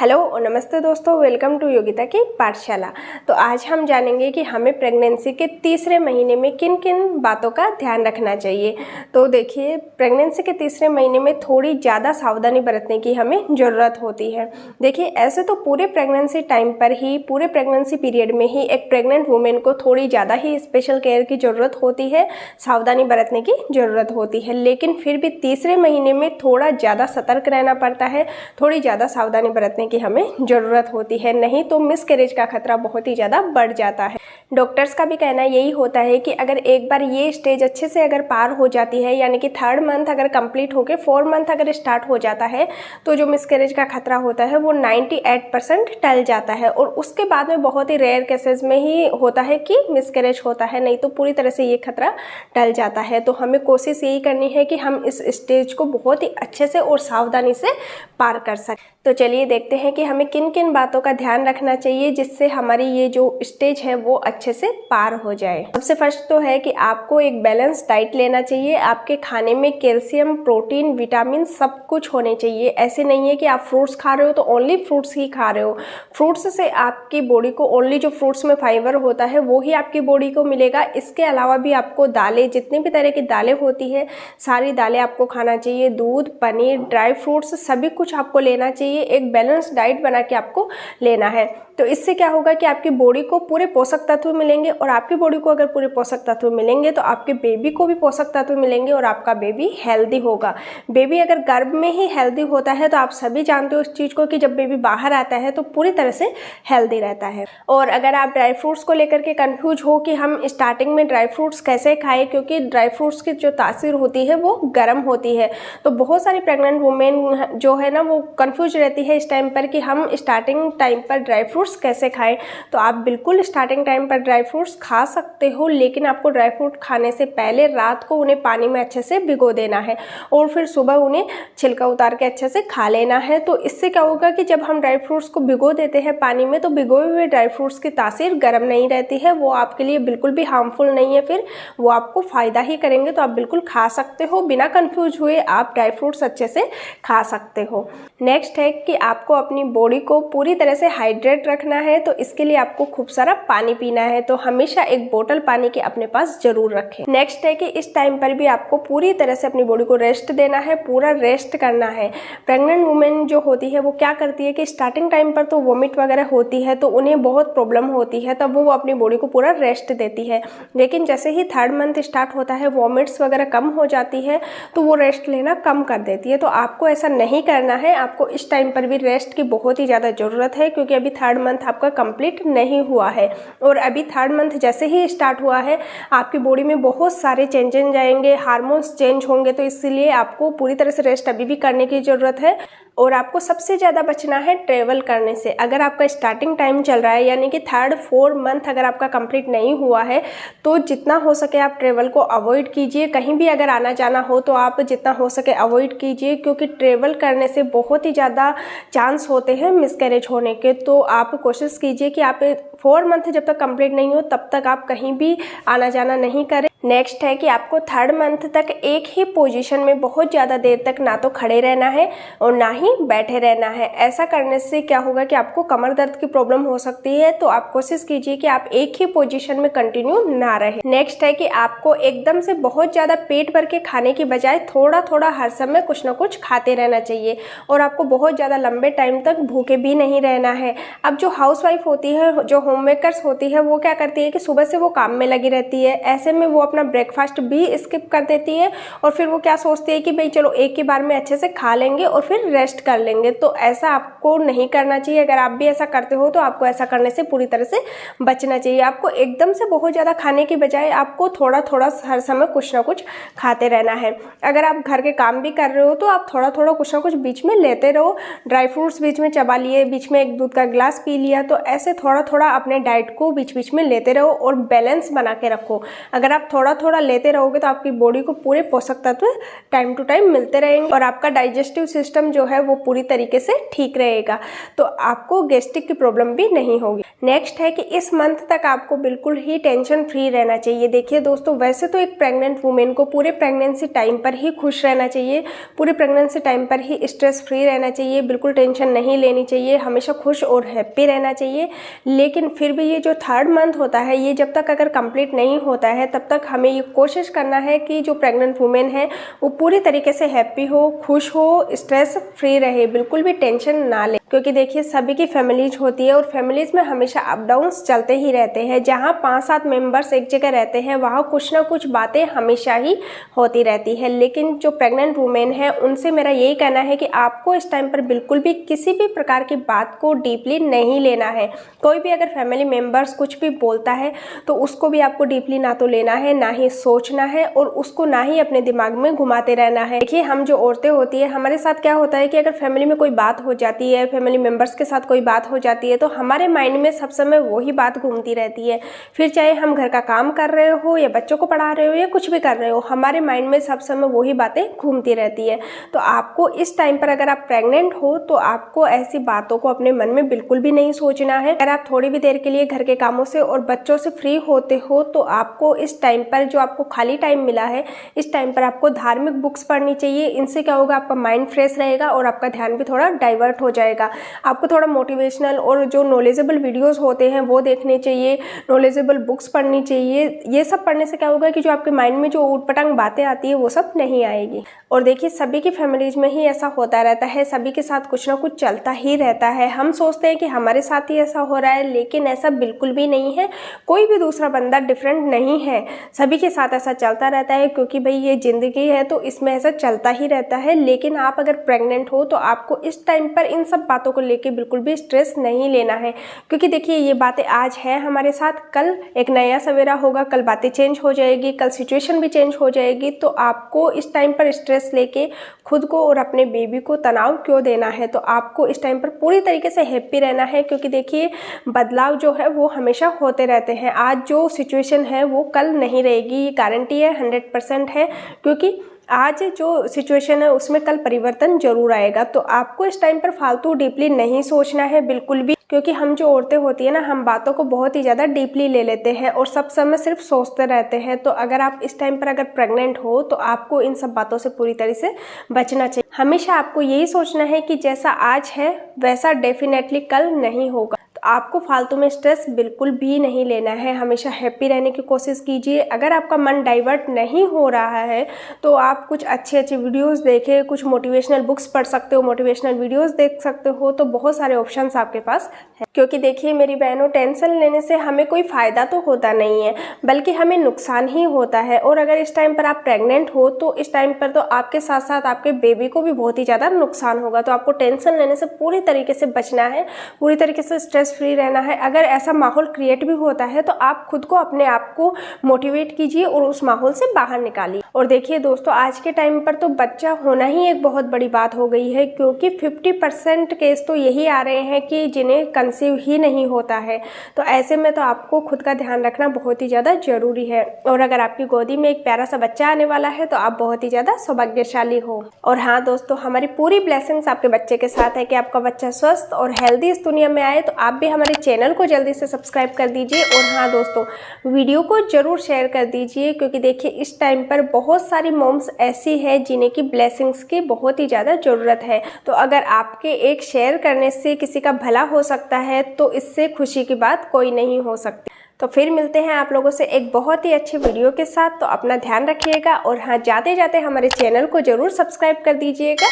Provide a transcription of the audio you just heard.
Hello और नमस्ते दोस्तों, वेलकम टू योगिता की पाठशाला। तो आज हम जानेंगे कि हमें प्रेगनेंसी के तीसरे महीने में किन किन बातों का ध्यान रखना चाहिए। तो देखिए, प्रेगनेंसी के तीसरे महीने में थोड़ी ज़्यादा सावधानी बरतने की हमें ज़रूरत होती है। देखिए, ऐसे तो पूरे प्रेगनेंसी टाइम पर ही, पूरे प्रेगनेंसी पीरियड में ही एक प्रेग्नेंट वुमेन को थोड़ी ज़्यादा ही स्पेशल केयर की ज़रूरत होती है, सावधानी बरतने की ज़रूरत होती है। लेकिन फिर भी तीसरे महीने में थोड़ा ज़्यादा सतर्क रहना पड़ता है, थोड़ी ज़्यादा सावधानी बरतने की हमें ज़रूरत होती है, नहीं तो मिसकैरेज का खतरा बहुत ही ज़्यादा बढ़ जाता है। डॉक्टर्स का भी कहना यही होता है कि अगर एक बार ये स्टेज अच्छे से अगर पार हो जाती है, यानी कि 3rd मंथ अगर कंप्लीट होकर 4th मंथ अगर स्टार्ट हो जाता है, तो जो मिसकैरेज का खतरा होता है वो 98% टल जाता है। और उसके बाद में बहुत ही रेयर केसेस में ही होता है कि मिसकैरेज होता है, नहीं तो पूरी तरह से ये खतरा टल जाता है। तो हमें कोशिश यही करनी है कि हम इस स्टेज को बहुत ही अच्छे से और सावधानी से पार कर सकें। तो चलिए देखते हैं कि हमें किन किन बातों का ध्यान रखना चाहिए जिससे हमारी ये जो स्टेज है वो अच्छे से पार हो जाए। सबसे फर्स्ट तो है कि आपको एक बैलेंस डाइट लेना चाहिए। आपके खाने में कैल्शियम, प्रोटीन, विटामिन सब कुछ होने चाहिए। ऐसे नहीं है कि आप फ्रूट्स खा रहे हो तो ओनली फ्रूट्स ही खा रहे हो। फ्रूट्स से आपकी बॉडी को ओनली जो फ्रूट्स में फाइबर होता है वो ही आपकी बॉडी को मिलेगा। इसके अलावा भी आपको दालें, जितनी भी तरह की दालें होती है, सारी दालें आपको खाना चाहिए। दूध, पनीर, ड्राई फ्रूट्स सभी कुछ आपको लेना चाहिए। एक बैलेंस डाइट बना के आपको लेना है। तो इससे क्या होगा कि आपकी बॉडी को पूरे पोषक तत्व मिलेंगे, और आपकी बॉडी को अगर पूरे पोषक तत्व मिलेंगे तो आपके बेबी को भी पोषक तत्व मिलेंगे और आपका बेबी हेल्दी होगा। बेबी अगर गर्भ में ही हेल्दी होता है तो आप सभी जानते हो इस चीज़ को कि जब बेबी बाहर आता है तो पूरी तरह से हेल्दी रहता है। और अगर आप ड्राई फ्रूट्स को लेकर के कंफ्यूज हो कि हम स्टार्टिंग में ड्राई फ्रूट्स कैसे खाएं, क्योंकि ड्राई फ्रूट्स की जो तासीर होती है वो गर्म होती है, तो बहुत सारी प्रेग्नेंट वुमेन जो है ना वो कंफ्यूज रहती है इस टाइम पर कि हम स्टार्टिंग टाइम पर ड्राई फ्रूट्स कैसे खाएं। तो आप बिल्कुल स्टार्टिंग टाइम पर ड्राई फ्रूट्स खा सकते हो, लेकिन आपको ड्राई फ्रूट खाने से पहले रात को उन्हें पानी में अच्छे से भिगो देना है और फिर सुबह उन्हें छिलका उतार के अच्छे से खा लेना है। तो इससे क्या होगा कि जब हम ड्राई फ्रूट्स को भिगो देते हैं पानी में, तो भिगोए हुए ड्राई फ्रूट्स की तासीर गर्म नहीं रहती है, वो आपके लिए बिल्कुल भी हार्मफुल नहीं है, फिर वो आपको फ़ायदा ही करेंगे। तो आप बिल्कुल खा सकते हो, बिना कन्फ्यूज हुए आप ड्राई फ्रूट्स अच्छे से खा सकते हो। नेक्स्ट है कि आपको अपनी बॉडी को पूरी तरह से हाइड्रेट रखना है, तो इसके लिए आपको खूब सारा पानी पीना है। तो हमेशा एक बोतल पानी के अपने पास जरूर रखें। नेक्स्ट है कि इस टाइम पर भी आपको पूरी तरह से अपनी बॉडी को रेस्ट देना है, पूरा रेस्ट करना है। प्रेग्नेंट वुमेन जो होती है वो क्या करती है कि स्टार्टिंग टाइम पर तो वोमिट वगैरह होती है, तो उन्हें बहुत प्रॉब्लम होती है, तब वो अपनी बॉडी को पूरा रेस्ट देती है। लेकिन जैसे ही 3rd मंथ स्टार्ट होता है, वॉमिट्स वगैरह कम हो जाती है, तो वो रेस्ट लेना कम कर देती है। तो आपको ऐसा नहीं करना है, आपको इस टाइम पर भी रेस्ट की बहुत ही ज़्यादा ज़रूरत है, क्योंकि अभी 3rd मंथ आपका कंप्लीट नहीं हुआ है। और अभी 3rd मंथ जैसे ही स्टार्ट हुआ है, आपकी बॉडी में बहुत सारे चेंजेस जाएंगे, हार्मोन्स चेंज होंगे, तो इसलिए आपको पूरी तरह से रेस्ट अभी भी करने की ज़रूरत है। और आपको सबसे ज़्यादा बचना है ट्रेवल करने से। अगर आपका स्टार्टिंग टाइम चल रहा है, यानी कि 3rd 4th मंथ अगर आपका कंप्लीट नहीं हुआ है, तो जितना हो सके आप ट्रेवल को अवॉइड कीजिए। कहीं भी अगर आना जाना हो तो आप जितना हो सके अवॉइड कीजिए, क्योंकि ट्रेवल करने से बहुत ही ज़्यादा चांस होते हैं मिसकैरेज होने के। तो आप कोशिश कीजिए कि आप 4 मंथ जब तक कंप्लीट नहीं हो तब तक आप कहीं भी आना जाना नहीं करें। नेक्स्ट है कि आपको 3rd मंथ तक एक ही पोजीशन में बहुत ज़्यादा देर तक ना तो खड़े रहना है और ना ही बैठे रहना है। ऐसा करने से क्या होगा कि आपको कमर दर्द की प्रॉब्लम हो सकती है, तो आप कोशिश कीजिए कि आप एक ही पोजीशन में कंटिन्यू ना रहे। नेक्स्ट है कि आपको एकदम से बहुत ज़्यादा पेट भर के खाने की बजाय थोड़ा थोड़ा हर समय कुछ ना कुछ खाते रहना चाहिए, और आपको बहुत ज़्यादा लंबे टाइम तक भूखे भी नहीं रहना है। अब जो हाउसवाइफ होती है, जो होममेकर्स होती है, वो क्या करती है कि सुबह से वो काम में लगी रहती है, ऐसे में वो अपना ब्रेकफास्ट भी स्किप कर देती है, और फिर वो क्या सोचती है कि भाई चलो एक ही बार में अच्छे से खा लेंगे और फिर रेस्ट कर लेंगे। तो ऐसा आपको नहीं करना चाहिए। अगर आप भी ऐसा करते हो तो आपको ऐसा करने से पूरी तरह से बचना चाहिए। आपको एकदम से बहुत ज़्यादा खाने की बजाय आपको थोड़ा थोड़ा हर समय कुछ ना कुछ खाते रहना है। अगर आप घर के काम भी कर रहे हो तो आप थोड़ा थोड़ा कुछ ना कुछ बीच में लेते रहो। ड्राई फ्रूट्स बीच में चबा लिए, बीच में एक दूध का गिलास पी लिया, तो ऐसे थोड़ा थोड़ा अपने डाइट को बीच बीच में लेते रहो और बैलेंस बना के रखो। अगर आप थोड़ा थोड़ा थोड़ा लेते रहोगे तो आपकी बॉडी को पूरे पोषक तत्व टाइम टू टाइम मिलते रहेंगे और आपका डाइजेस्टिव सिस्टम जो है वो पूरी तरीके से ठीक रहेगा, तो आपको गैस्ट्रिक की प्रॉब्लम भी नहीं होगी। नेक्स्ट है कि इस मंथ तक आपको बिल्कुल ही टेंशन फ्री रहना चाहिए। देखिए दोस्तों, वैसे तो एक प्रेग्नेंट वुमेन को पूरे प्रेगनेंसी टाइम पर ही खुश रहना चाहिए, पूरे प्रेगनेंसी टाइम पर ही स्ट्रेस फ्री रहना चाहिए, बिल्कुल टेंशन नहीं लेनी चाहिए, हमेशा खुश और हैप्पी रहना चाहिए। लेकिन फिर भी ये जो 3rd मंथ होता है, ये जब तक अगर कंप्लीट नहीं होता है तब तक हमें ये कोशिश करना है कि जो प्रेग्नेंट वुमेन है वो पूरी तरीके से हैप्पी हो, खुश हो, स्ट्रेस फ्री रहे, बिल्कुल भी टेंशन ना ले। क्योंकि देखिए सभी की फैमिलीज होती है और फैमिलीज में हमेशा अप डाउन्स चलते ही रहते हैं। जहाँ 5-7 मेंबर्स एक जगह रहते हैं वहाँ कुछ ना कुछ बातें हमेशा ही होती रहती है। लेकिन जो प्रेग्नेंट वुमेन है उनसे मेरा यही कहना है कि आपको इस टाइम पर बिल्कुल भी किसी भी प्रकार की बात को डीपली नहीं लेना है। कोई भी अगर फैमिली मेम्बर्स कुछ भी बोलता है तो उसको भी आपको डीपली ना तो लेना है, ना ही सोचना है और उसको ना ही अपने दिमाग में घुमाते रहना है। देखिए हम जो औरतें होती है, हमारे साथ क्या होता है कि अगर फैमिली में कोई बात हो जाती है, फैमिली मेंबर्स के साथ कोई बात हो जाती है तो हमारे माइंड में सब समय वही बात घूमती रहती है। फिर चाहे हम घर का काम कर रहे हो या बच्चों को पढ़ा रहे हो या कुछ भी कर रहे हो, हमारे माइंड में सब समय वही बातें घूमती रहती है। तो आपको इस टाइम पर अगर आप प्रेग्नेंट हो तो आपको ऐसी बातों को अपने मन में बिल्कुल भी नहीं सोचना है। अगर आप थोड़ी भी देर के लिए घर के कामों से और बच्चों से फ्री होते हो तो आपको इस टाइम पर, जो आपको खाली टाइम मिला है, इस टाइम पर आपको धार्मिक बुक्स पढ़नी चाहिए। इनसे क्या होगा, आपका माइंड फ्रेश रहेगा और आपका ध्यान भी थोड़ा डाइवर्ट हो जाएगा। आपको थोड़ा मोटिवेशनल और जो नॉलेजेबल वीडियोस होते हैं वो देखने चाहिए, नॉलेजेबल बुक्स पढ़नी चाहिए। ये सब पढ़ने से क्या होगा कि जो आपके माइंड में जो ऊटपटांग बातें आती है वो सब नहीं आएगी। और देखिए सभी की फैमिलीज में ही ऐसा होता रहता है, सभी के साथ कुछ ना कुछ चलता ही रहता है। हम सोचते हैं कि हमारे साथ ही ऐसा हो रहा है, लेकिन ऐसा बिल्कुल भी नहीं है। कोई भी दूसरा बंदा डिफरेंट नहीं है, सभी के साथ ऐसा चलता रहता है क्योंकि भाई ये ज़िंदगी है तो इसमें ऐसा चलता ही रहता है। लेकिन आप अगर प्रेग्नेंट हो तो आपको इस टाइम पर इन सब बातों को लेके बिल्कुल भी स्ट्रेस नहीं लेना है, क्योंकि देखिए ये बातें आज है हमारे साथ, कल एक नया सवेरा होगा, कल बातें चेंज हो जाएगी, कल सिचुएशन भी चेंज हो जाएगी। तो आपको इस टाइम पर स्ट्रेस लेके खुद को और अपने बेबी को तनाव क्यों देना है। तो आपको इस टाइम पर पूरी तरीके से हैप्पी रहना है, क्योंकि देखिए बदलाव जो है वो हमेशा होते रहते हैं। आज जो सिचुएशन है वो कल नहीं रहेगी, ये गारंटी है, 100% है। क्योंकि आज जो सिचुएशन है उसमें कल परिवर्तन जरूर आएगा। तो आपको इस टाइम पर फालतू डीपली नहीं सोचना है बिल्कुल भी, क्योंकि हम जो औरतें होती है ना, हम बातों को बहुत ही ज़्यादा डीपली ले लेते हैं और सब समय सिर्फ सोचते रहते हैं। तो अगर आप इस टाइम पर अगर प्रेग्नेंट हो तो आपको इन सब बातों से पूरी तरह से बचना चाहिए। हमेशा आपको यही सोचना है कि जैसा आज है वैसा डेफिनेटली कल नहीं होगा। आपको फालतू में स्ट्रेस बिल्कुल भी नहीं लेना है, हमेशा हैप्पी रहने की कोशिश कीजिए। अगर आपका मन डाइवर्ट नहीं हो रहा है तो आप कुछ अच्छे अच्छे वीडियोस देखें, कुछ मोटिवेशनल बुक्स पढ़ सकते हो, मोटिवेशनल वीडियोस देख सकते हो। तो बहुत सारे ऑप्शंस आपके पास हैं। क्योंकि देखिए मेरी बहनों, टेंशन लेने से हमें कोई फ़ायदा तो होता नहीं है, बल्कि हमें नुकसान ही होता है। और अगर इस टाइम पर आप प्रेग्नेंट हो तो इस टाइम पर तो आपके साथ साथ आपके बेबी को भी बहुत ही ज़्यादा नुकसान होगा। तो आपको टेंशन लेने से पूरी तरीके से बचना है, पूरी तरीके से स्ट्रेस फ्री रहना है। अगर ऐसा माहौल क्रिएट भी होता है तो आप खुद को, अपने आप को मोटिवेट कीजिए और उस माहौल से बाहर निकालिए। और देखिए दोस्तों, आज के टाइम पर तो बच्चा होना ही एक बहुत बड़ी बात हो गई है, क्योंकि 50% केस तो यही आ रहे हैं कि जिन्हें कंसीव ही नहीं होता है। तो ऐसे में तो आपको खुद का ध्यान रखना बहुत ही ज़्यादा जरूरी है। और अगर आपकी गोदी में एक प्यारा सा बच्चा आने वाला है तो आप बहुत ही ज़्यादा सौभाग्यशाली हो। और हाँ दोस्तों, हमारी पूरी ब्लेसिंग्स आपके बच्चे के साथ है कि आपका बच्चा स्वस्थ और हेल्दी इस दुनिया में आए। तो आप भी हमारे चैनल को जल्दी से सब्सक्राइब कर दीजिए। और हाँ दोस्तों, वीडियो को जरूर शेयर कर दीजिए, क्योंकि देखिए इस टाइम पर बहुत सारी मॉम्स ऐसी है जिन्हें की ब्लेसिंग्स की बहुत ही ज़्यादा ज़रूरत है। तो अगर आपके एक शेयर करने से किसी का भला हो सकता है तो इससे खुशी की बात कोई नहीं हो सकती। तो फिर मिलते हैं आप लोगों से एक बहुत ही अच्छे वीडियो के साथ। तो अपना ध्यान रखिएगा और हाँ, जाते जाते हमारे चैनल को जरूर सब्सक्राइब कर दीजिएगा।